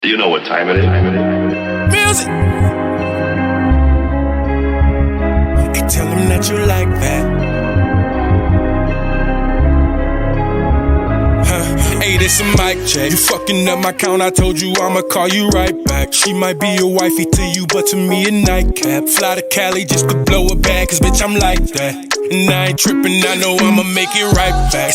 You know what time it is. Music. Hey, tell them that you like that. Hey, this a mic check. You fucking up my count, I told you I'ma call you right back. She might be a wifey to you, but to me a nightcap. Fly to Cali just to blow a bag, cause bitch I'm like that. And I ain't tripping, I know I'ma make it right back.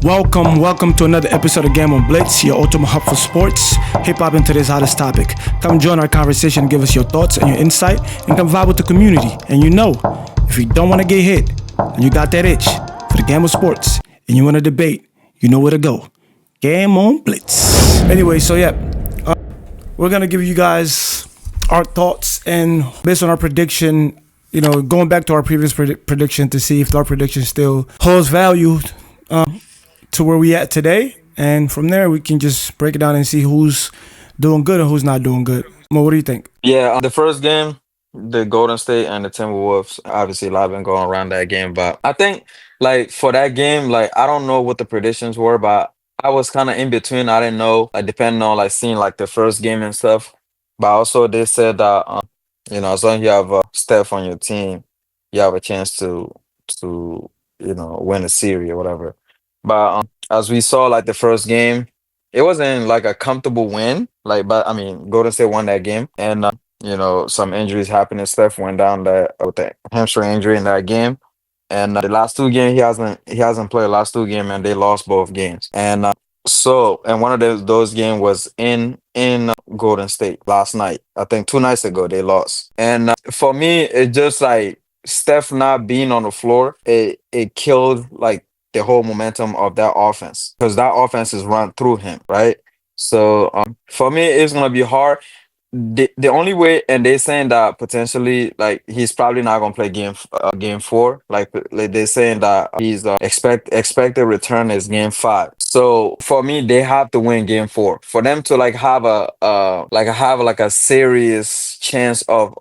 Welcome to another episode of GAMEONBLITZZ, your ultimate hub for sports, hip-hop, and today's hottest topic. Come join our conversation and give us your thoughts and your insight, and come vibe with the community. And you know, if you don't want to get hit, and you got that itch for the game of sports, and you want to debate, you know where to go. GAMEONBLITZZ. Anyway, so yeah, we're going to give you guys our thoughts, and based on our prediction, you know, going back to our previous prediction to see if our prediction still holds value, to where we at today, and from there we can just break it down and see who's doing good and who's not doing good. Mo, what do you think? Yeah, the first game, the Golden State and the Timberwolves, obviously a lot been going around that game, but I think like for that game, like I don't know what the predictions were, but I was kind of in between. I didn't know, like depending on like seeing like the first game and stuff. But also they said that as long as you have Steph on your team, you have a chance to win a series or whatever. But as we saw, like the first game, it wasn't like a comfortable win. Like, but I mean, Golden State won that game, and some injuries happened. And Steph went down with the hamstring injury in that game. And the last two games, he hasn't played the last two games, and they lost both games. And one of those games was in Golden State last night. I think 2 nights ago they lost. And for me, it just like Steph not being on the floor, it killed like the whole momentum of that offense because that offense is run through him, right? So for me, it's gonna be hard. The only way, and they're saying that potentially, like he's probably not gonna play game four. Like they're saying that he's expected return is game five. So for me, they have to win game four for them to like have a serious chance of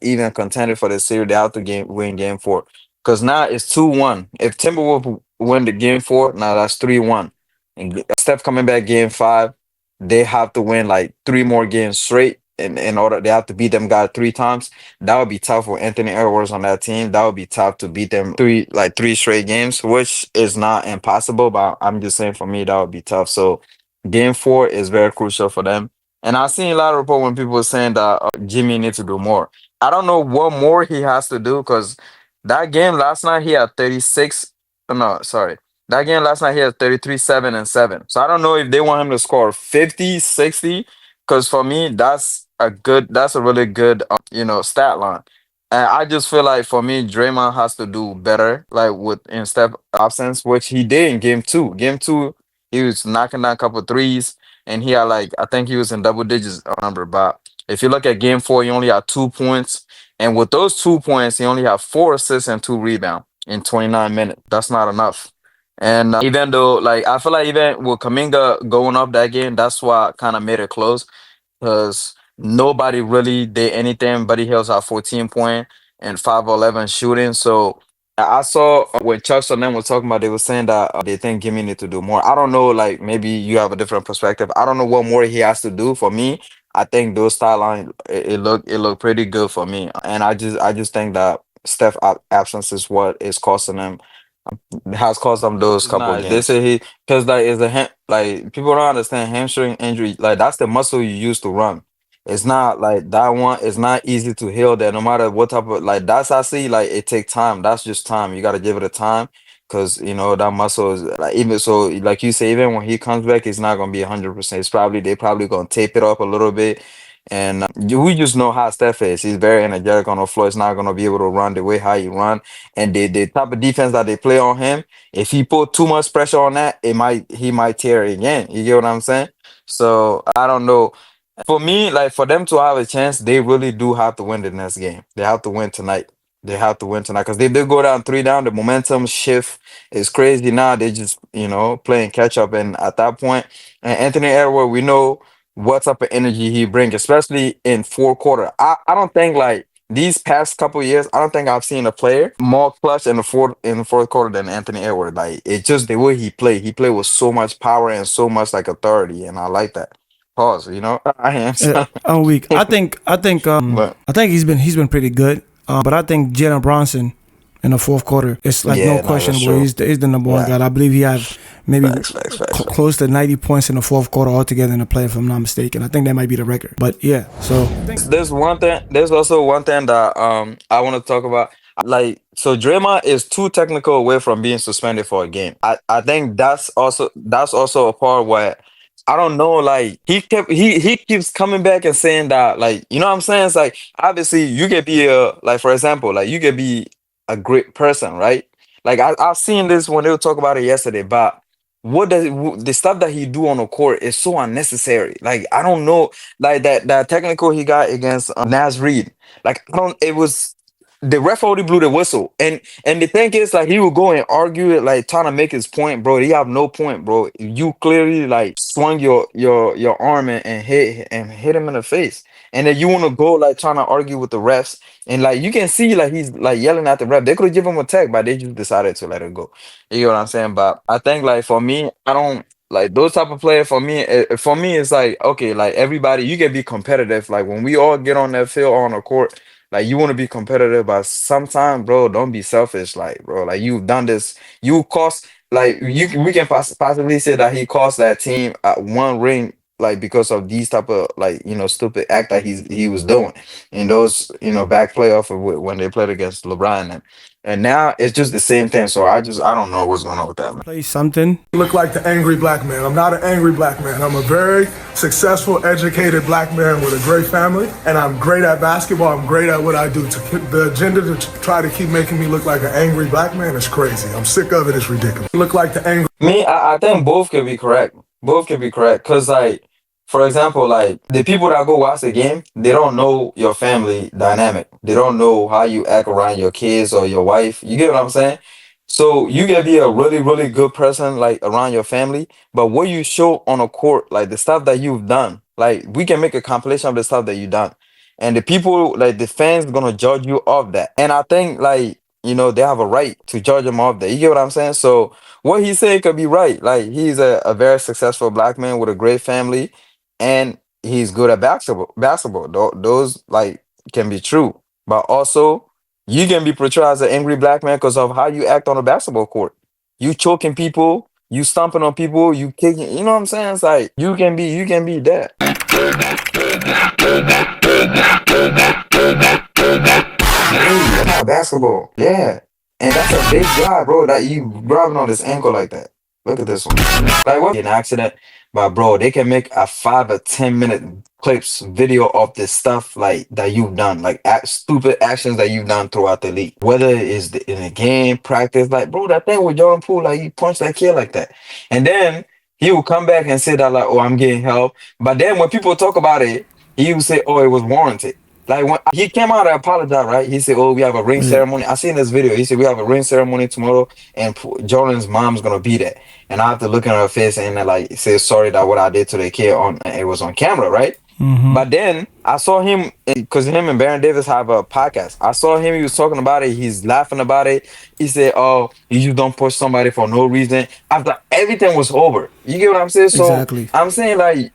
even contending for the series. They have to win game four because now it's 2-1. If Timberwolves win the game four, now that's 3-1. And Steph coming back game five, they have to win like three more games straight in order they have to beat them guys three times. That would be tough for Anthony Edwards on that team. That would be tough to beat them three straight games, which is not impossible, but I'm just saying for me that would be tough. So game four is very crucial for them. And I've seen a lot of reports when people are saying that Jimmy needs to do more. I don't know what more he has to do because that game last night he had 36. No, sorry. That game last night, he had 33, 7, and 7. So I don't know if they want him to score 50, 60, because for me, that's a really good, stat line. And I just feel like for me, Draymond has to do better, like in Steph absence, which he did in game two. Game two, he was knocking down a couple threes, and he had like, I think he was in double digits number. But if you look at game four, he only had 2 points. And with those 2 points, he only had 4 assists and 2 rebounds in 29 minutes. That's not enough. And even though, like, I feel like even with Kaminga going up that game, that's why kind of made it close because nobody really did anything. Buddy Hills had 14 point and 5 of 11 shooting. So I saw when Chuck and them was talking about, they were saying that they think Gimme need to do more. I don't know, like maybe you have a different perspective. I don't know what more he has to do. For me, I think those style line it look pretty good for me, and I just think that Steph absence is what is costing them has caused them those couple games. They say he because like it's like people don't understand hamstring injury. Like that's the muscle you use to run. It's not like that one. It's not easy to heal. That no matter what type of like that's I see. Like it take time. That's just time. You got to give it a time because that muscle is like even so. Like you say, even when he comes back, it's not gonna be 100%. They probably gonna tape it up a little bit. And we just know how Steph is. He's very energetic on the floor. He's not gonna be able to run the way how he run. And the type of defense that they play on him, if he put too much pressure on that, he might tear it again. You get what I'm saying? So I don't know. For me, like for them to have a chance, they really do have to win the next game. They have to win tonight. They have to win tonight because they did go down 3 down. The momentum shift is crazy now. They just playing catch up, and at that point, and Anthony Edwards, we know what type of energy he brings, especially in fourth quarter. I don't think like these past couple years, I don't think I've seen a player more clutch in the fourth quarter than Anthony Edwards. Like it's just the way he played. He played with so much power and so much like authority, and I like that. Pause. I am. I'm weak. But I think he's been pretty good. But I think Jalen Bronson in the fourth quarter, it's like yeah, no no, that's questionable. true. He's the number one Yeah, guy. I believe he had maybe facts. close to 90 points in the fourth quarter altogether in the play, if I'm not mistaken. I think that might be the record. But yeah, so There's one thing. There's also one thing that I want to talk about. Like, so Draymond is too technical away from being suspended for a game. I think that's also a part where I don't know. Like he keeps coming back and saying that, like, you know what I'm saying? It's like obviously you could be like, for example, like you could be a great person, right? Like I've seen this when they were talking about it yesterday, but the stuff that he do on the court is so unnecessary. Like I don't know, like that technical he got against Nas Reed. Like I don't. It was the ref already blew the whistle, and the thing is, like he would go and argue it, like trying to make his point, bro. He have no point, bro. You clearly like swung your arm and hit him in the face, and then you want to go like trying to argue with the refs, and like you can see like he's like yelling at the ref. They could have given him a tag, but they just decided to let it go. You know what I'm saying? But I think like for me, I don't like those type of players. For me, it's like okay, like everybody, you can be competitive. Like when we all get on that field or on the court, like you want to be competitive, but sometimes, bro, don't be selfish. Like, bro, like you've done this, you cost like we can possibly say that he cost that team one ring. Like because of these type of like stupid act that he was doing in those back playoff when they played against LeBron and now it's just the same thing. So I don't know what's going on with that, man. play something. Look like the angry black man. I'm not an angry black man. I'm a very successful, educated black man with a great family, and I'm great at basketball. I'm great at what I do. The agenda to try to keep making me look like an angry black man is crazy. I'm sick of it. It's ridiculous. Look like the angry. Me, I think both can be correct. Both can be correct. Cause like, for example, like the people that go watch the game, they don't know your family dynamic. They don't know how you act around your kids or your wife. You get what I'm saying? So you can be a really, really good person like around your family, but what you show on a court, like the stuff that you've done, like we can make a compilation of the stuff that you've done. And the people, like the fans, gonna judge you off that. And I think like, they have a right to judge him off that. You get what I'm saying? So what he's saying could be right. Like he's a very successful black man with a great family, and he's good at basketball. Those like can be true, but also you can be portrayed as an angry black man because of how you act on a basketball court. You choking people, you stomping on people, you kicking. You know what I'm saying? It's like you can be that. Hey, that's not basketball. Yeah. And that's a big job, bro, that you grabbing on this ankle like that. Look at this one. Like what? An accident. But bro, they can make a 5 or 10 minute clips video of this stuff like that you've done, like stupid actions that you've done throughout the league. Whether it's in a game, practice, like bro, that thing with Jordan Poole, like he punched that kid like that. And then he will come back and say that like, oh, I'm getting help. But then when people talk about it, he will say, oh, it was warranted. Like when he came out and apologized, right? He said, "Oh, we have a ring ceremony." I seen this video. He said, "We have a ring ceremony tomorrow, and Jordan's mom's gonna be there." And I have to look in her face and like say sorry that what I did to the kid it was on camera, right? But then I saw him because him and Baron Davis have a podcast. I saw him. He was talking about it. He's laughing about it. He said, "Oh, you don't push somebody for no reason." After everything was over, you get what I'm saying? So Exactly. I'm saying like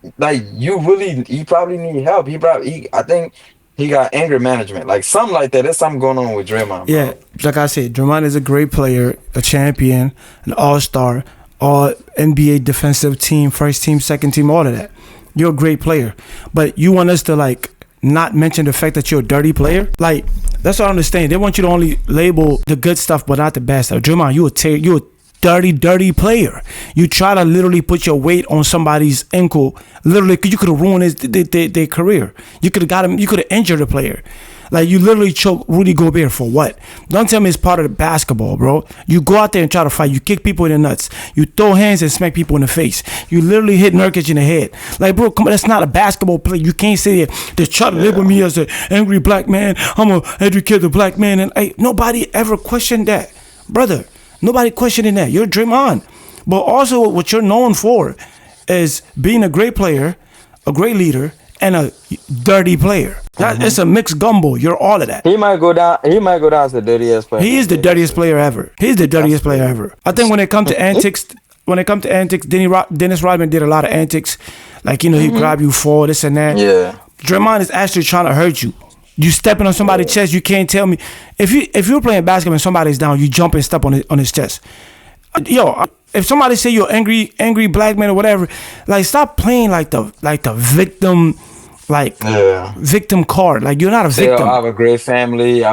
he probably need help. I think. He got anger management, like something like that. There's something going on with Draymond, bro. Yeah, like I said, Draymond is a great player, a champion, an all-star, all NBA defensive team, first team, second team, all of that. You're a great player. But you want us to like not mention the fact that you're a dirty player? Like, that's what I understand. They want you to only label the good stuff but not the bad stuff. Draymond, you're a dirty player. You try to literally put your weight on somebody's ankle, literally, because you could have ruined their career. You could have got him. You could have injured a player. Like you literally choked Rudy Gobert for what? Don't tell me it's part of the basketball, bro. You go out there and try to fight. You kick people in the nuts. You throw hands and smack people in the face. You literally hit Nurkic in the head. Like, bro, come on, that's not a basketball play. You can't say that they try to label me as an angry black man. I'm a educated black man, and nobody ever questioned that, brother. Nobody questioning that. You're Draymond. But also what you're known for is being a great player, a great leader, and a dirty player. It's a mixed gumbo. You're all of that. He might go down. He might go down as the dirtiest player. He is the dirtiest player ever. He's the dirtiest player ever. I think when it comes to antics, Dennis Rodman did a lot of antics. Like, he grab you for this and that. Yeah. Draymond is actually trying to hurt you. You stepping on somebody's chest, you can't tell me. If you're playing basketball and somebody's down, you jump and step on his chest. Yo, if somebody say you're angry black man or whatever, like, stop playing like the victim, victim card. Like, you're not a victim. I have a great family.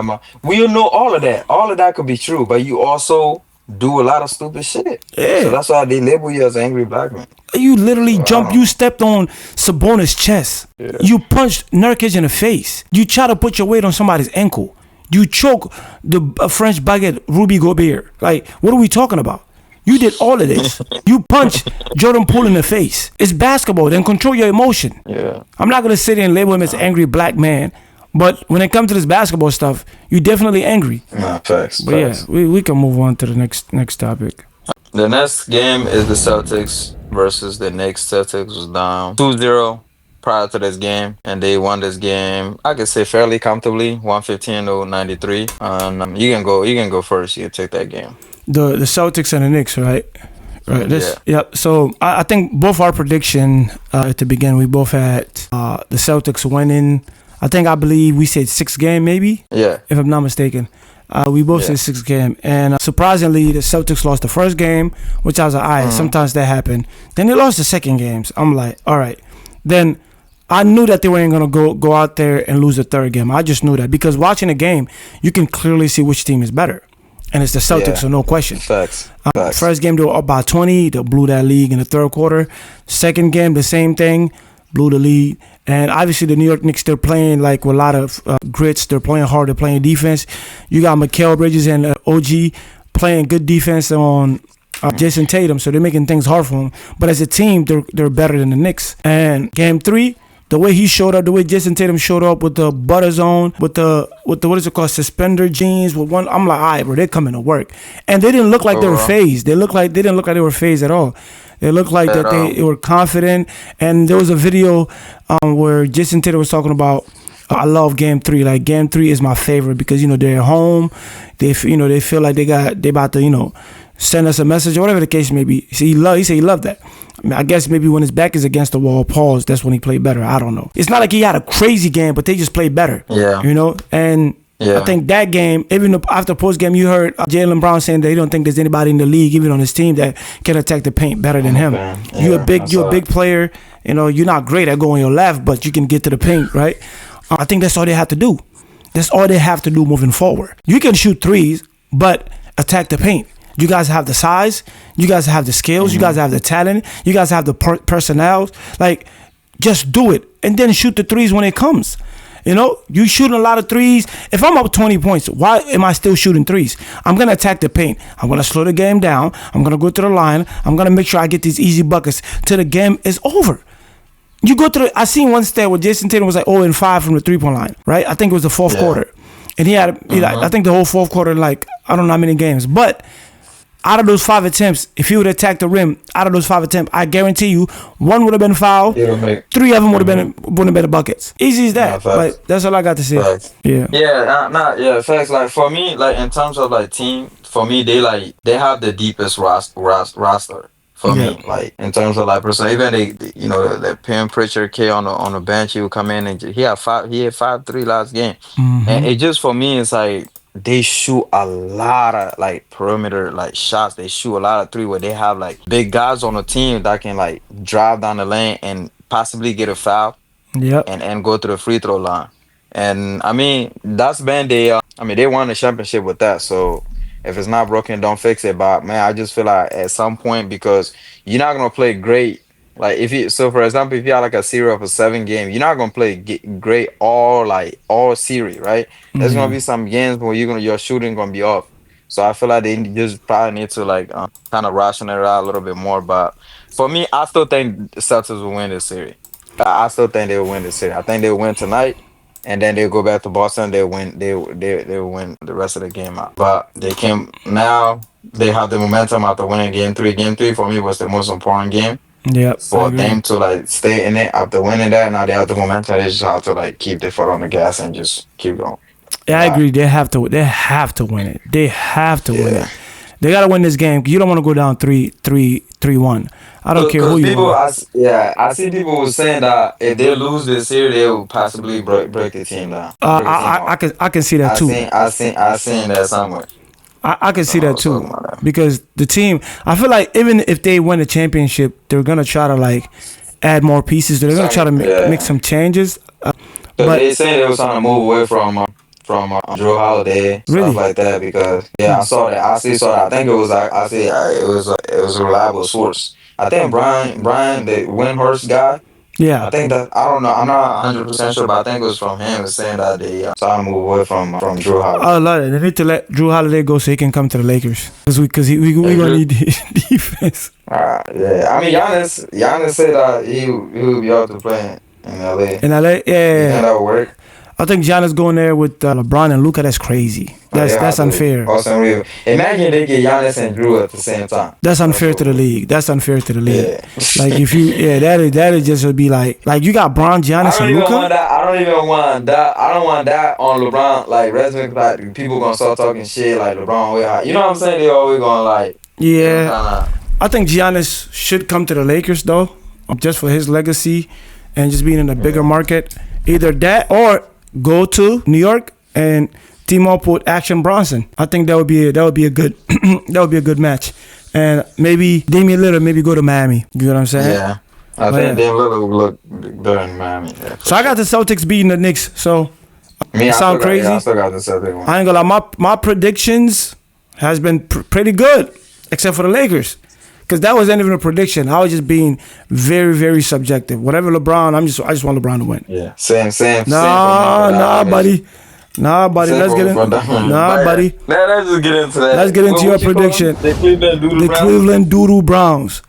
We know all of that. All of that could be true, but you also do a lot of stupid shit. Yeah. So that's why they label you as an angry black man. You literally jumped. You stepped on Sabonis' chest. Yeah. You punched Nurkic in the face. You try to put your weight on somebody's ankle. You choke the French baguette Ruby Gobert. Like, what are we talking about? You did all of this. You punched Jordan Poole in the face. It's basketball. Then control your emotion. Yeah. I'm not gonna sit here and label him as an angry black man. But when it comes to this basketball stuff, you're definitely angry. Nah, facts. But yeah, we can move on to the next topic. The next game is the Celtics versus the Knicks. Celtics was down 2-0 prior to this game, and they won this game, I could say, fairly comfortably, 115-93. You can go first. You can take that game. The Celtics and the Knicks, right? Right. So I think both our prediction at the beginning, we both had the Celtics winning. I believe we said 6 game, maybe. Yeah. If I'm not mistaken. We both said 6 game. And surprisingly, the Celtics lost the first game, which I was like, all right, sometimes that happen. Then they lost the second games. I'm like, all right. Then I knew that they weren't going to go out there and lose the third game. I just knew that. Because watching the game, you can clearly see which team is better. And it's the Celtics, so no question. Facts. First game, they were up by 20. They blew that lead in the third quarter. Second game, the same thing. Blew the lead. And obviously the New York Knicks, they're playing like with a lot of grits. They're playing hard. They're playing defense. You got Mikal Bridges and OG playing good defense on Jason Tatum. So they're making things hard for him. But as a team, they're better than the Knicks. And game 3, the way he showed up, the way Jason Tatum showed up with the butter zone, with the what is it called, suspender jeans, with one, I'm like, all right, bro, they're coming to work. And they didn't look like they were phased. They didn't look like they were phased at all. It looked like that they were confident. And there was a video where Jason Tatum was talking about, I love Game 3. Like, Game 3 is my favorite because, they're at home. They feel like they about to, send us a message or whatever the case may be. He said he loved that. I guess maybe when his back is against the wall, pause, that's when he played better. I don't know. It's not like he had a crazy game, but they just played better. Yeah. And I think that game, even after post game, you heard Jaylen Brown saying that he don't think there's anybody in the league, even on his team, that can attack the paint better than him. Yeah, you're a big player. You're not great at going your left, but you can get to the paint, right? I think that's all they have to do. That's all they have to do moving forward. You can shoot threes, but attack the paint. You guys have the size. You guys have the skills. You guys have the talent. You guys have the personnel. Like, just do it and then shoot the threes when it comes. You shooting a lot of threes. If I'm up 20 points, why am I still shooting threes? I'm going to attack the paint. I'm going to slow the game down. I'm going to go to the line. I'm going to make sure I get these easy buckets till the game is over. You go to I seen one stat where Jason Tatum was like 0-5 from the 3-point line, right? I think it was the fourth quarter. And he had, I think the whole fourth quarter, like, I don't know how many games. But out of those 5 attempts, if he would attack the rim, out of those 5 attempts, I guarantee you, 1 would have been foul, 3 of them would have been buckets. Easy as that. But that's all I got to say. Facts. Yeah. Facts. Like, for me, like, in terms of like team, for me, they have the deepest roster. For me, like, in terms of like person, even the Pim Pritchard kid on the bench, he would come in and he had 5-3 last game, and it just, for me, it's like they shoot a lot of like perimeter like shots. They shoot a lot of 3 where they have like big guys on the team that can like drive down the lane and possibly get a foul, and go to the free throw line. And I mean, that's been they won the championship with that. So if it's not broken, don't fix it. But man, I just feel like at some point, because you're not gonna play great. Like for example, if you have like a series of a 7 game, you're not gonna play great all series, right? There's gonna be some games where your shooting gonna be off. So I feel like they just probably need to like kind of ration it out a little bit more. But for me, I still think the Celtics will win this series. I still think they will win this series. I think they'll win tonight. And then they'll go back to Boston. They'll win the rest of the game out. But now they have the momentum after winning Game 3. Game 3 for me was the most important game. Yep. I For agree. them to like stay in it after winning that. Now they have the momentum. They just have to like keep their foot on the gas and just keep going. Yeah, I Nah, agree. They have to. They have to win it. They have to win yeah. it. They gotta win this game. You don't want to go down 3-1. I don't care who Because you people, are. I see people were saying that if they lose this series, they will possibly break the team down, break the team I off. can see that too. I seen that somewhere. I can see I that was too talking about that. because the team. I feel like even if they win the championship, they're gonna try to like add more pieces. They're gonna try to make Yeah. some changes. Because But they say they was trying to move away from Drew Holiday, stuff really, like that. Because yeah, I saw that. I see saw that. I think it was like it was a reliable source. I think Brian, the Windhorst guy. I yeah. think that I don't know. I'm not 100% sure, but I think it was from him saying that they trying to move away from Drew I Holiday. love it. They need to let Drew Holiday go so he can come to the Lakers because we Hey, gonna Drew. need defense. Yeah. I mean, Giannis said that he would be out to play in LA. In LA, You think yeah. that would work? I think Giannis going there with LeBron and Luca. That's crazy. That's unfair. Austin Reeves. Imagine they get Giannis and Drew at the same time. That's unfair to the league. That's unfair to the league. Yeah. Like if you, yeah, that is just would be like you got Bron, I Giannis, don't and even want Luca. that. I don't even want that. I don't want that on LeBron. Like resume, like people gonna start talking shit like LeBron way high. You know what I'm saying? They always gonna like, Yeah, kind of. I think Giannis should come to the Lakers though, just for his legacy and just being in a bigger market. Either that or go to New York and team up with Action Bronson. I think that would be a good that would be a good match. And maybe Damian Lillard maybe go to Miami. You know what I'm saying? Yeah, I think Dame Lillard would look better in Miami. Yeah, So I got the Celtics beating the Knicks. So me, I sound still crazy? I still got the Celtics one. I ain't gonna lie. My predictions has been pretty good, except for the Lakers. Because that wasn't even a prediction. I was just being very, very subjective. Whatever LeBron, I just want LeBron to win. Yeah, same. Nah, buddy. Nah, buddy. Let's get in. Nah, buddy. Let's just get into that. Let's get into your What you call prediction. them? The Cleveland Doodle The Browns? Cleveland Doodle Browns.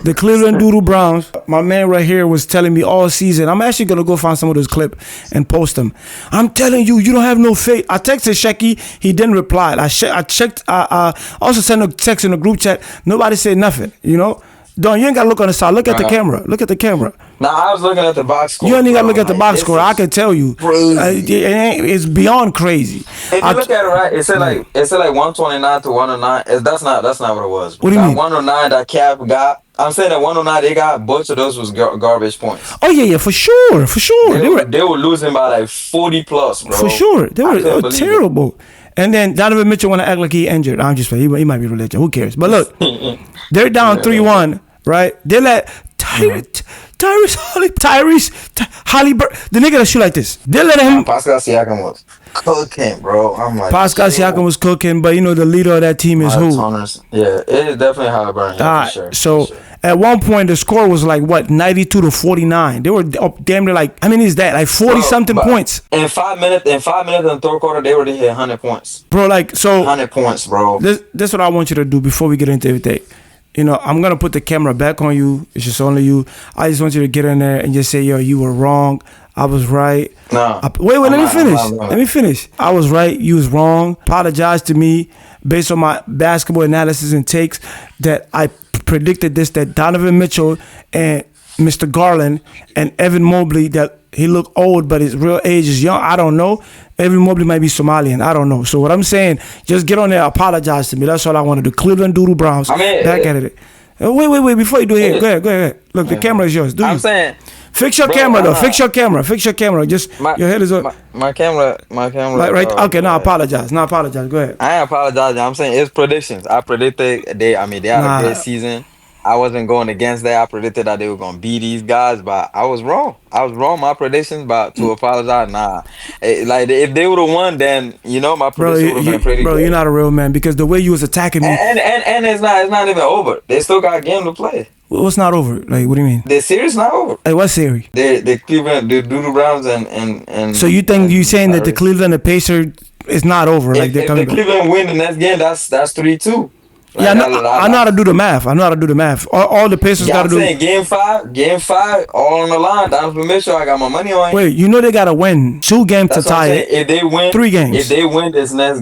The Cleveland Doodle Browns. My man right here was telling me all season. I'm actually gonna go find some of those clip and post them. I'm telling you, you don't have no faith. I texted Shecky. He didn't reply. I checked. I also sent a text in the group chat. Nobody said nothing. You know. Don, you ain't gotta look on the side. Look at the camera. Look at the camera. Nah, I was looking at the box score. You ain't even gotta bro. look at the Like, box this score. is I can tell you. crazy. It's beyond crazy. If you look at it right, it said like 129 to 109. That's not what it was. What do you That mean? 109 that Cap got. I'm saying that 109 they got. Bunch of those was garbage points. Oh yeah, for sure. They were losing by like 40 plus, bro. For sure. They I were couldn't believe it. terrible. And then Donovan Mitchell want to act like he injured. I'm just playing. He might be religious. Who cares? But look, they're down 3-1, right? They let Tyrese the nigga that shoot like this. They let him. Pascal Siakam was cooking, bro. I'm like, Pascal shit. Siakam was cooking, but you know the leader of that team is who? Yeah, it is definitely Halliburton. Yeah, for sure. So for sure. at one point the score was like what 92 to 49. They were up damn near like how many is that? Like 40 something But points, In 5 minutes, in the third quarter, they were to hit 100 points. bro. Like so. 100 points, bro. This what I want you to do before we get into everything. You know, I'm gonna put the camera back on you. It's just only you. I just want you to get in there and just say, "Yo, you were wrong. I was right." No. Wait. Let me finish. I'm not. Let me finish. I was right. You was wrong. Apologize to me based on my basketball analysis and takes that I predicted this that Donovan Mitchell and Mr. Garland and Evan Mobley that he looked old but his real age is young. I don't know. Evan Mobley might be Somalian. I don't know. So what I'm saying, just get on there, apologize to me. That's all I want to do. Cleveland Doodle Browns. I mean, back at it. Wait. Before you do it, go ahead. Look, the camera is yours. Do I'm you? saying, Fix your bro, camera though. I'm Fix your camera. Just your head is up. my camera. Like right. Okay. Now apologize. Go ahead. I ain't apologizing. I'm saying it's predictions. I predicted they had a good season. I wasn't going against that. I predicted that they were gonna beat these guys, but I was wrong. My predictions, but to apologize, nah. Like if they would have won, then my prediction would have been pretty bro, good. you're not a real man because the way you was attacking me. And it's not even over. They still got a game to play. What's not over? Like, what do you mean? The series not over. Like, what series? The Cleveland, the Doodle Browns and. So you saying that the Cleveland, the Pacers is not over? Like they're if coming the back. Cleveland win the next game, that's 3-2. Yeah, I know how to do the math. I know how to do the math. All the Pacers got to do. I'm saying game five, all on the line. Donovan Mitchell, I got my money on. Wait, you know they got to win 2 games to tie it. If they win 3 games. If they win this next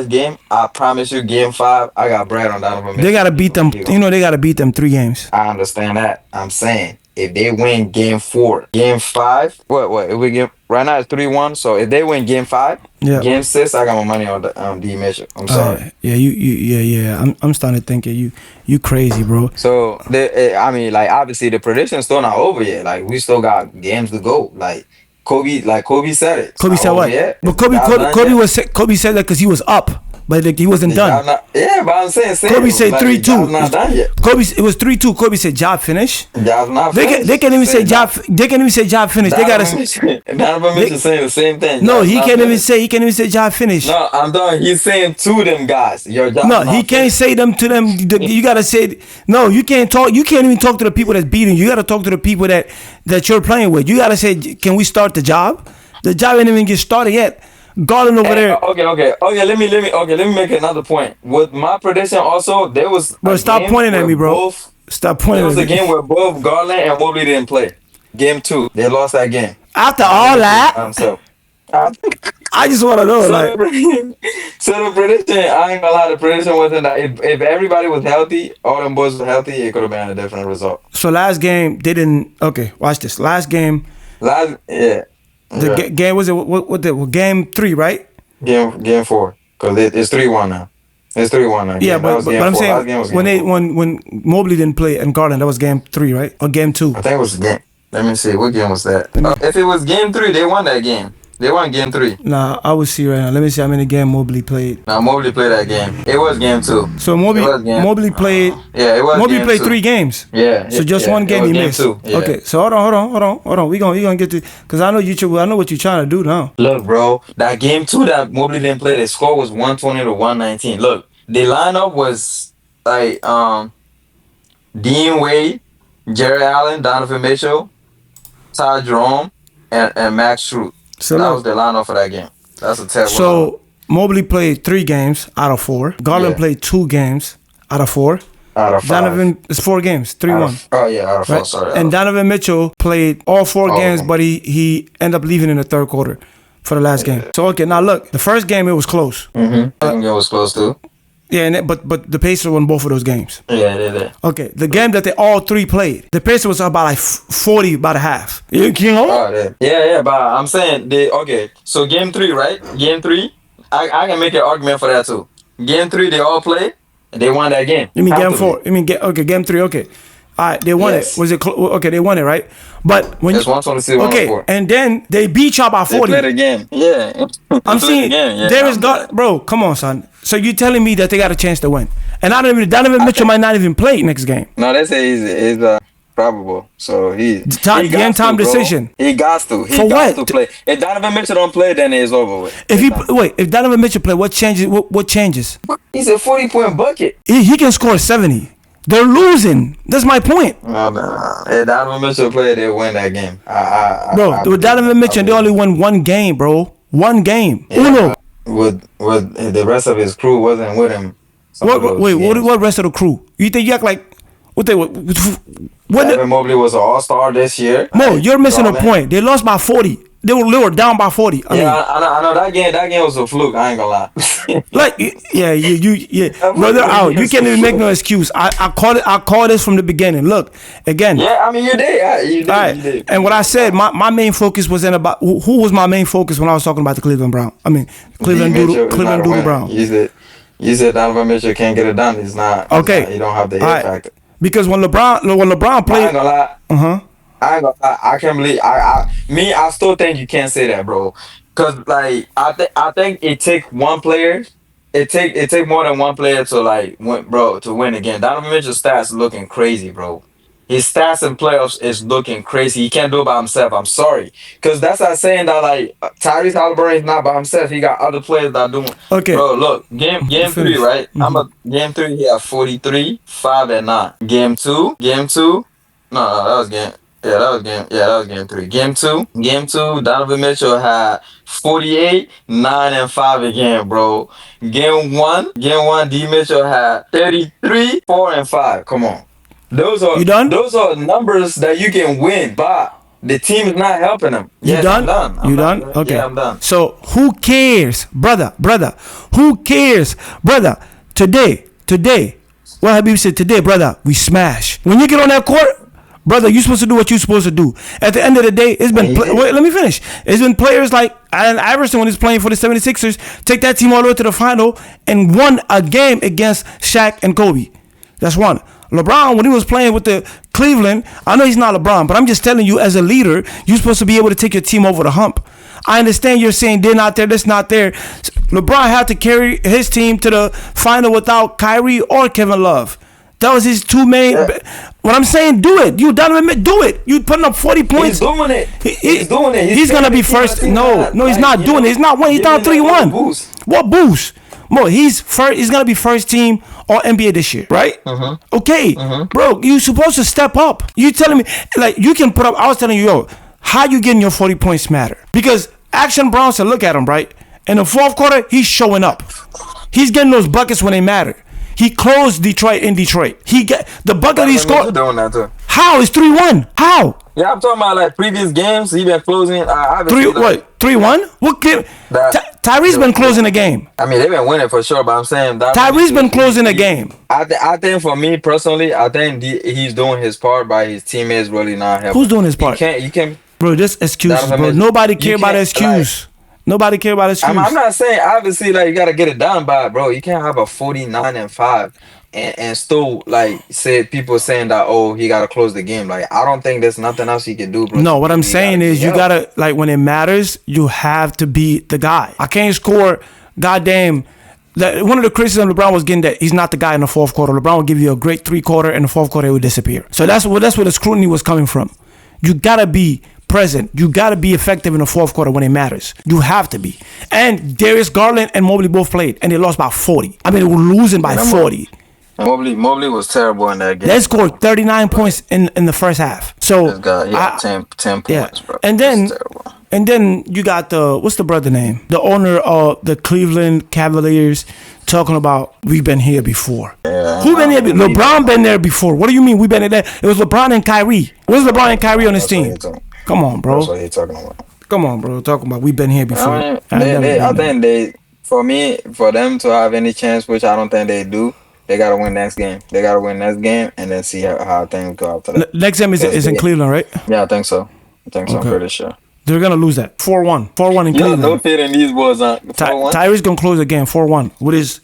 game, I promise you, game 5, I got bread on Donovan Mitchell. They got to beat them. You know they got to beat them 3 games. I understand that. I'm saying if they win game 4, game 5, what? If we get right now it's 3-1. So if they win game 5, game 6, I got my money on D Mitchell. I'm sorry. I'm starting to think you crazy, bro. So I mean, like obviously the prediction's still not over yet. Like we still got games to go. Like Kobe said it. Kobe said what? Yet. But Kobe said that because he was up. But he wasn't done. But I'm saying Kobe said 3-2. Not done yet. It was 3-2. Kobe said job finish. Job's not finished. They can't even say job. They can't even say job finish. They gotta. Donovan Mitchell saying the same thing. No, he can't even say job finish. No, I'm done. He's saying to them guys, your job. No, he can't say them to them. You gotta say no. You can't talk. You can't even talk to the people that's beating you. You gotta talk to the people that you're playing with. You gotta say, can we start the job? The job ain't even get started yet. Garland over there. Okay. Let me make another point. With my prediction, also there was. Bro, stop pointing at me, bro. Stop pointing. There was a game where both Garland and Mobley didn't play. Game 2, they lost that game. After all that, I just want to know, So the prediction, I ain't gonna lie, the prediction wasn't that. If everybody was healthy, all them boys were healthy, it could have been a different result. So last game, they didn't. Okay, watch this. Last game. The game was game 3, right? Game 4, because it's 3-1 now. It's 3-1 now. Yeah, but I'm saying when Mobley didn't play and Garland, that was game 3, right? Or game 2? I think it was game. Let me see, what game was that? If it was game 3, they won that game. They won game 3. Nah, I will see right now. Let me see how many games Mobley played. Nah, Mobley played that game. It was game 2. So Mobley played. Yeah, it was. Mobley game played 2. 3 games. Yeah. So just one game he missed. 2. Yeah. Okay, so hold on. We gonna get to, because I know what you're trying to do now. Look, bro, that game 2 that Mobley didn't play, the score was 120 to 119. Look, the lineup was like Dean Wade, Jerry Allen, Donovan Mitchell, Ty Jerome, and Max Strus. So that was the lineup for that game. That's a terrible. So Mobley played 3 games out of 4. Garland played 2 games out of 4. Out of 5. Donovan is 4 games, 3-1. Out of 4. Right? Sorry. And Donovan Mitchell played all 4 games, but he ended up leaving in the 3rd quarter for the last game. So okay, now look, the first game it was close. Second game was close too. Yeah, but the Pacers won both of those games. Yeah, they did. Okay, the game that they all 3 played, the Pacers was about like 40 by the half. You know? Yeah, but I'm saying so game 3, right? Game 3, I can make an argument for that too. Game 3, they all played, and they won that game. You mean game 4? You mean game 3? Okay. All right, they won it. Was it okay? They won it, right? But when it's 126, 104. And then they beat y'all by 40. They played again. Yeah. I'm seeing Darius Garland, bro. Come on, son. So you telling me that they got a chance to win? And Donovan Mitchell might not even play next game. No, they say he's probable. So game time decision. He got to. He got to play. If Donovan Mitchell don't play, then it's over with. If Donovan Mitchell play, what changes? What changes? He's a 40-point bucket. He can score 70. They're losing. That's my point. No. If Donovan Mitchell played, they win that game. With Donovan Mitchell, they only won 1 game, bro. 1 game. Yeah, with the rest of his crew wasn't with him. What rest of the crew? You think you act like what? Evan Mobley was an all-star this year. Mo, you're missing a point. They lost by 40. They were down by 40. I know that game. That game was a fluke. I ain't gonna lie. Bro, they're out. You can't even make no excuse. I called this from the beginning. Look, again. Yeah, I mean you did. You did. And what I said, my main focus wasn't about who was my main focus when I was talking about the Cleveland Brown. I mean Cleveland Doodle Brown. You said Donovan Mitchell can't get it done. He's not. Okay. He don't have the hit factor. Because when LeBron played, I ain't gonna lie. I ain't gonna lie. I can't believe. I still think you can't say that, bro. Cause like I think it take one player. It take more than one player to win again. Donovan Mitchell's stats looking crazy, bro. His stats in playoffs is looking crazy. He can't do it by himself. I'm sorry, cause that's not saying that like Tyrese Halliburton is not by himself. He got other players that are doing. Okay, bro. Look, game 3, right? Game 3. He had 43, 5 and 9. Game 2. No, that was game. Yeah, that was game. Yeah, that was game three. Game two. Donovan Mitchell had 48, 9 and 5 again, bro. Game one. D Mitchell had 33, 4 and 5. Come on, You done? those are numbers that you can win, but the team is not helping them. You Yes, done? I'm done. You done? Okay. Yeah, I'm done. So who cares, brother? Who cares, brother? Today. Well, Habib said today, brother. We smash. When you get on that court, brother, you're supposed to do what you're supposed to do. At the end of the day, it's been. Wait, let me finish. It's been players like Allen Iverson when he's playing for the 76ers, take that team all the way to the final and won a game against Shaq and Kobe. That's one. LeBron, when he was playing with the Cleveland, I know he's not LeBron, but I'm just telling you, as a leader, you're supposed to be able to take your team over the hump. I understand you're saying they're not there, this not there. LeBron had to carry his team to the final without Kyrie or Kevin Love. That was his two main. What I'm saying, do it. You done do it. You putting up 40 points. He's doing it. He's doing it. He's gonna be first. No, he's not doing it. He's not winning. He's down 3-1. What boost? Mo, he's first. He's gonna be first team All NBA this year, right? Okay, bro, you supposed to step up. You telling me like you can put up? I was telling you, yo, how you getting your 40 points matter? Because Action Bronson, look at him, right? In the fourth quarter, he's showing up. He's getting those buckets when they matter. He closed Detroit in Detroit. He get the bucket he scored. Doing that too. How? It's 3-1. How? Yeah, I'm talking about like previous games. He been closing. 3-1? What game? Tyrese been closing the game. I mean, they've been winning for sure, but I'm saying that Tyrese been closing the game. I think for me personally, I think he's doing his part, by his teammates really not helping. Who's doing his part? You can't. Bro, just excuses, bro. Nobody care about excuse. Nobody care about excuse. I'm not saying obviously like you gotta get it done, but bro, you can't have a 49 and 5 and still like say people saying that he gotta close the game. Like I don't think there's nothing else he can do, bro. No, what I'm saying is you gotta like when it matters, you have to be the guy. I can't score. Goddamn. One of the criticisms LeBron was getting that he's not the guy in the fourth quarter. LeBron will give you a great 3-quarter, and the fourth quarter it would disappear. So that's where the scrutiny was coming from. You gotta be present. You gotta be effective in the fourth quarter when it matters. You have to be. And Darius Garland and Mobley both played, and they lost by 40. I mean, they were losing by 40. Mobley was terrible in that game. They scored 39 points in the first half. So this guy, 10 points, bro. And then you got what's the brother name? The owner of the Cleveland Cavaliers talking about we've been here before. Yeah, who been here? LeBron been there before. What do you mean we been there? It was LeBron and Kyrie. Where's LeBron and Kyrie on his team? Come on, bro. That's what he's talking about. Come on, bro. Talking about we've been here before. I think for them to have any chance, which I don't think they do, they gotta win next game. They gotta win next game and then see how things go after that. Next game is in Cleveland, right? Yeah, I think so. Okay. I'm pretty sure. They're gonna lose that 4-1 in Cleveland. No fit in these boys on 4-1. Tyrese gonna close the game 4-1. What is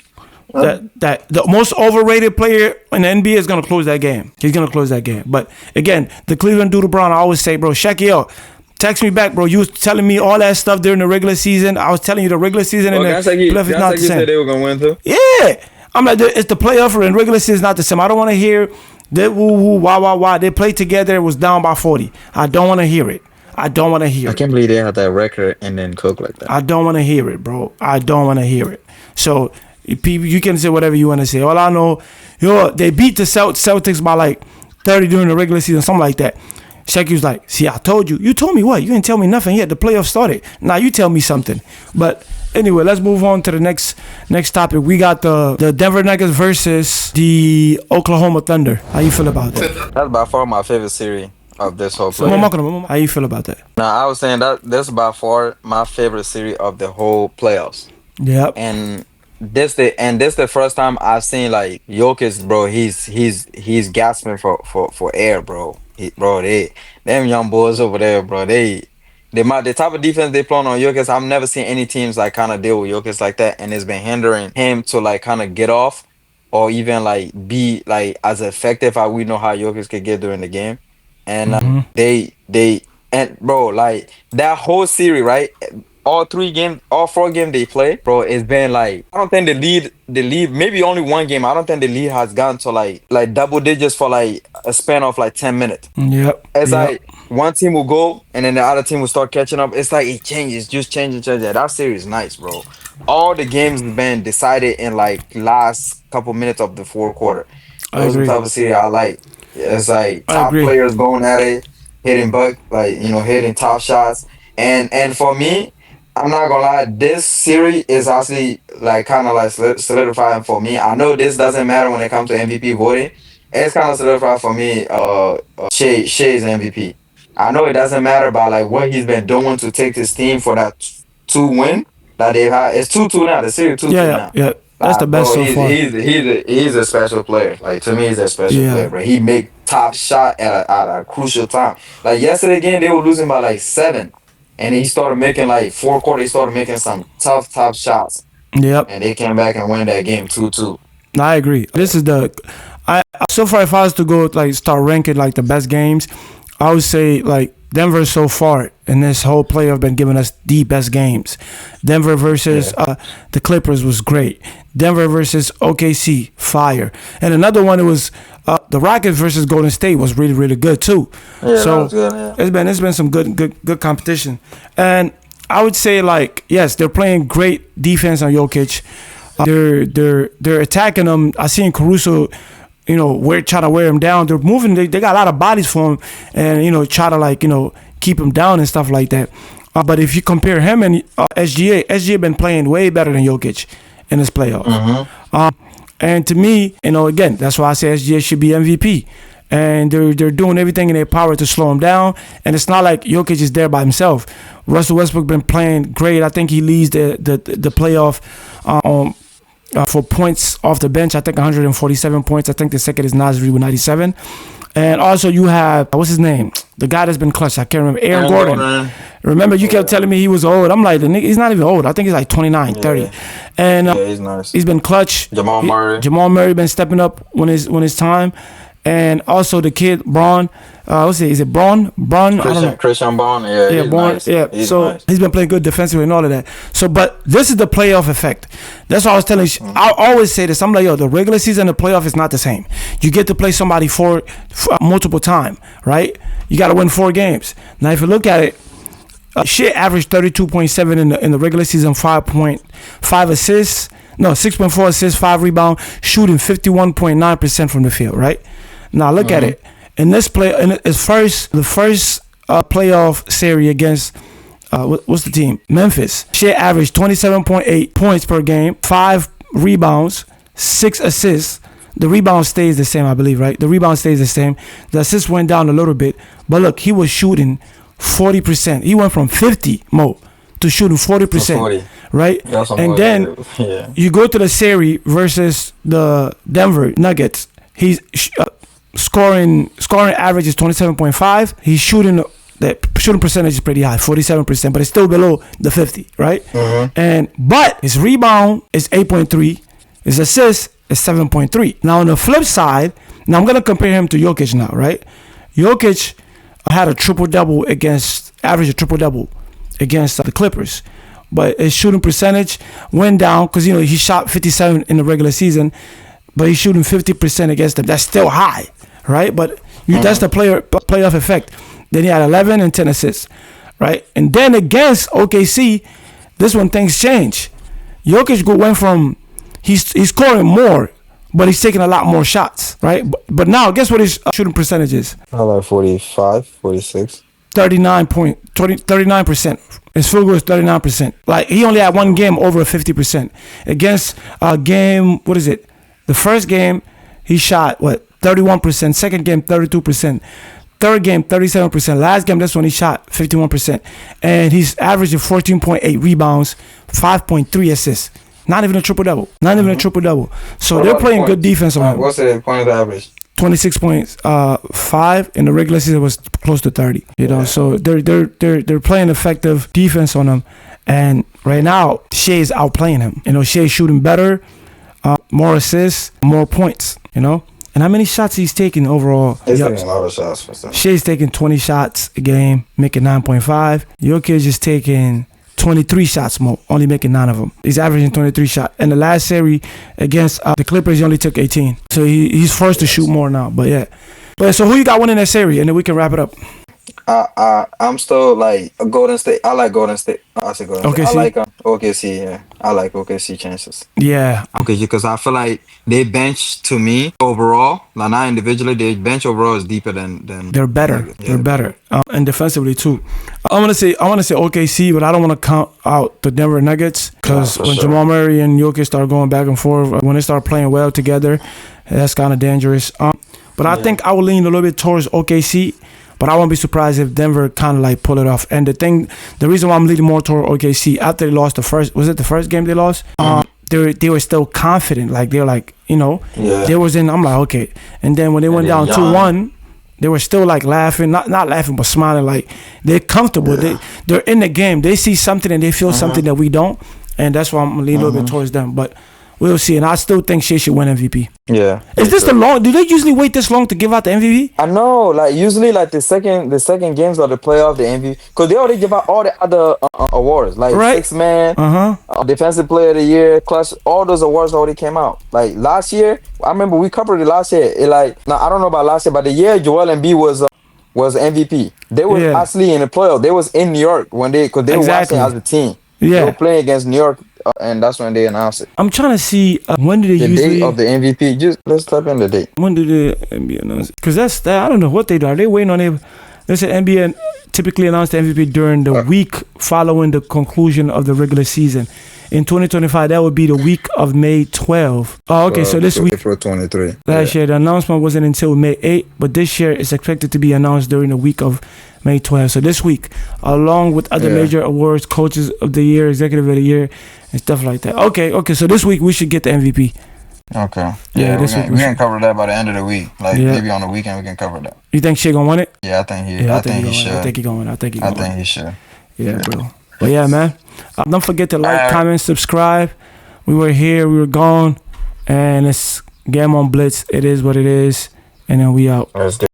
that the most overrated player in the NBA is gonna close that game. He's gonna close that game. But again, the Cleveland dude LeBron, I always say, bro, Shaquille, text me back, bro. You was telling me all that stuff during the regular season. I was telling you the regular season and the playoff is not the same. Said they were gonna win too. Yeah, I'm like, it's the playoff and regular season is not the same. I don't want to hear that woo woo wah. They played together. It was down by 40. I don't want to hear it. I can't believe they had that record and then cook like that. I don't want to hear it, bro. I don't want to hear it. So you can say whatever you want to say. All I know, they beat the Celtics by like 30 during the regular season, something like that. Shaq was like, see, I told you. You told me what? You didn't tell me nothing yet. The playoffs started. Now you tell me something. But anyway, let's move on to the next topic. We got the Denver Nuggets versus the Oklahoma Thunder. How you feel about that? That's by far my favorite series of this whole playoff. How you feel about that? Now, I was saying that's by far my favorite series of the whole playoffs. Yep. And this the first time I've seen like Jokic, bro. He's gasping for air, bro. Them young boys over there, bro. The type of defense they play on Jokic, I've never seen any teams like kind of deal with Jokic like that, and it's been hindering him to like kind of get off or even like be like as effective as we know how Jokic could get during the game. And bro, like that whole series, right? All 4 games they play, bro, it's been like, I don't think the lead, maybe only one game. I don't think the lead has gotten to like double digits for like a span of like 10 minutes. Yep. It's like one team will go and then the other team will start catching up. It's like it changes, just changes. That series is nice, bro. All the games have been decided in like last couple minutes of the fourth quarter. Those are the type of series I like. It's like top players going at it. hitting hitting top shots. And for me, I'm not gonna lie, this series is actually like kind of like solidifying for me. I know this doesn't matter when it comes to MVP voting. It's kind of solidified for me. Shea's MVP. I know it doesn't matter about like what he's been doing to take his team for that 2 win that they've had. It's 2-2 now. The series 2-2 now. Yeah. That's the best Bro, so far. he's a special player. Like to me, he's a special player, bro. He make top shot at a crucial time. Like yesterday game, they were losing by like 7, and he started making like 4 quarters. He started making some tough shots, Yep. and they came back and win that game 2-2. I agree. This is I so far, if I was to go like start ranking like the best games, I would say like Denver so far in this whole playoff been giving us the best games. Denver versus the Clippers was great. Denver versus OKC, fire. And another one, it was the Rockets versus Golden State was really good too. Yeah, So that was good, yeah. it's been some good competition. And I would say like yes, they're playing great defense on Jokic. They're attacking them. I seen Caruso, trying to wear him down. They're moving. They got a lot of bodies for him, and try to like keep him down and stuff like that. But if you compare him and SGA been playing way better than Jokic in this playoff. And to me, again, that's why I say SGA should be MVP. And they're doing everything in their power to slow him down. And it's not like Jokic is there by himself. Russell Westbrook been playing great. I think he leads the playoff for points off the bench. I think 147 points. I think the second is Nasri with 97. And also you have, what's his name? The guy that's been clutch. I can't remember. Aaron Gordon. Remember, you kept telling me he was old. I'm like, the nigga, he's not even old. I think he's like 29, 30. And he's nice. He's been clutch. Jamal Murray been stepping up when his time. And also the kid, Braun. Is it Braun? I don't know. Christian Braun. Yeah, Braun. nice. Yeah, he's been playing good defensively and all of that. So, but this is the playoff effect. That's what I was telling you. I always say this. I'm like, the regular season and the playoff is not the same. You get to play somebody for multiple time, right? You got to win 4 games. Now, if you look at it, Shea averaged 32.7 in the regular season, 5.5 assists. No, 6.4 assists, 5 rebounds, shooting 51.9% from the field, right? Now look at it. In this the first playoff series against what's the team? Memphis. Shea averaged 27.8 points per game, 5 rebounds, 6 assists. The rebound stays the same, I believe, right? The rebound stays the same. The assists went down a little bit, but look, he was shooting 40%. He went from 50 to shooting 40%, right? And then you go to the series versus the Denver Nuggets. He's scoring average is 27.5. He's shooting, the shooting percentage is pretty high, 47%, but it's still below the 50, right? But his rebound is 8.3. His assist is 7.3. Now on the flip side, I'm gonna compare him to Jokic now, right? Jokic had a triple-double against the Clippers, but his shooting percentage went down because he shot 57 in the regular season, but he's shooting 50% against them. That's still high, right? But that's the playoff effect. Then he had 11 and 10 assists, right? And then against OKC, this when things change. Jokic went from he's scoring more, but he's taking a lot more shots, right? But now guess what his shooting percentage is? Like 45, 46. 39%. His field goal is 39%. Like he only had one game over 50%. Against game, what is it? The first game he shot 31%. Second game 32%. Third game 37%. Last game that's when he shot 51%. And he's averaging 14.8 rebounds, 5.3 assists. Not even a triple double. So they're playing good defense on him. What's the point of the average? 26.5 in the regular season was close to 30. So they're playing effective defense on him, and right now Shea is outplaying him. Shea's shooting better, more assists, more points. And how many shots he's taking overall? He's taking a lot of shots for some. Shea's taking 20 shots a game, making 9.5. Jokic is taking 23 shots more, only making 9 of them. He's averaging 23 shots. In the last series against the Clippers, he only took 18. So he's forced to shoot more now. But so who you got winning that series? And then we can wrap it up. I'm still like a Golden State. I like Golden State. I say Golden State. I OKC. like OKC. Yeah, I like OKC chances. Yeah, Okay, because I feel like they bench to me overall, like not individually. Their bench overall is deeper than they're better. Nuggets. They're better, and defensively too. I want to say OKC, but I don't want to count out the Denver Nuggets because for when sure. Jamal Murray and Jokic start going back and forth, when they start playing well together, that's kind of dangerous. But I think I will lean a little bit towards OKC. But I won't be surprised if Denver kind of like pull it off. And the reason why I'm leaning more toward OKC after they lost the first game they lost? They were still confident. Like they were like, they was in. I'm like, okay. And then when they went down 2-1, they were still like laughing, not laughing, but smiling. Like they're comfortable. They're in the game. They see something and they feel something that we don't. And that's why I'm gonna lean a little bit towards them. But we'll see. And I still think Shea should win MVP. Yeah. Is this the long? Do they usually wait this long to give out the MVP? I know, like usually, like the second games of the playoff, the MVP, because they already give out all the other awards, like six man, defensive player of the year, clutch. All those awards already came out. Like last year, I remember we covered it last year. Now I don't know about last year, but the year Joel Embiid was MVP. They were actually in the playoff. They was in New York because they were watching as a team. Yeah, they were playing against New York. And that's when they announced it. I'm trying to see when did they the usually date of the MVP. Just let's type in the date. When did the NBA announce it? Because I don't know what they do. Are they waiting on it? They said NBA typically announced the MVP during the week following the conclusion of the regular season. In 2025, that would be the week of May 12. Oh, okay. So this week, April 23. Last year, the announcement wasn't until May 8, but this year it's expected to be announced during the week of May 12. So this week, along with other major awards, coaches of the year, executive of the year, and stuff like that. Okay. So this week we should get the MVP. Okay. Yeah, this week we can cover that by the end of the week. Like maybe on the weekend we can cover that. You think Shea gonna win it? Yeah, I think he should. I think he gonna win. I think he should. Yeah, bro. But yeah, man. Don't forget to like, comment, subscribe. We were here, we were gone, and it's GAMEONBLITZZ. It is what it is, and then we out. Let's do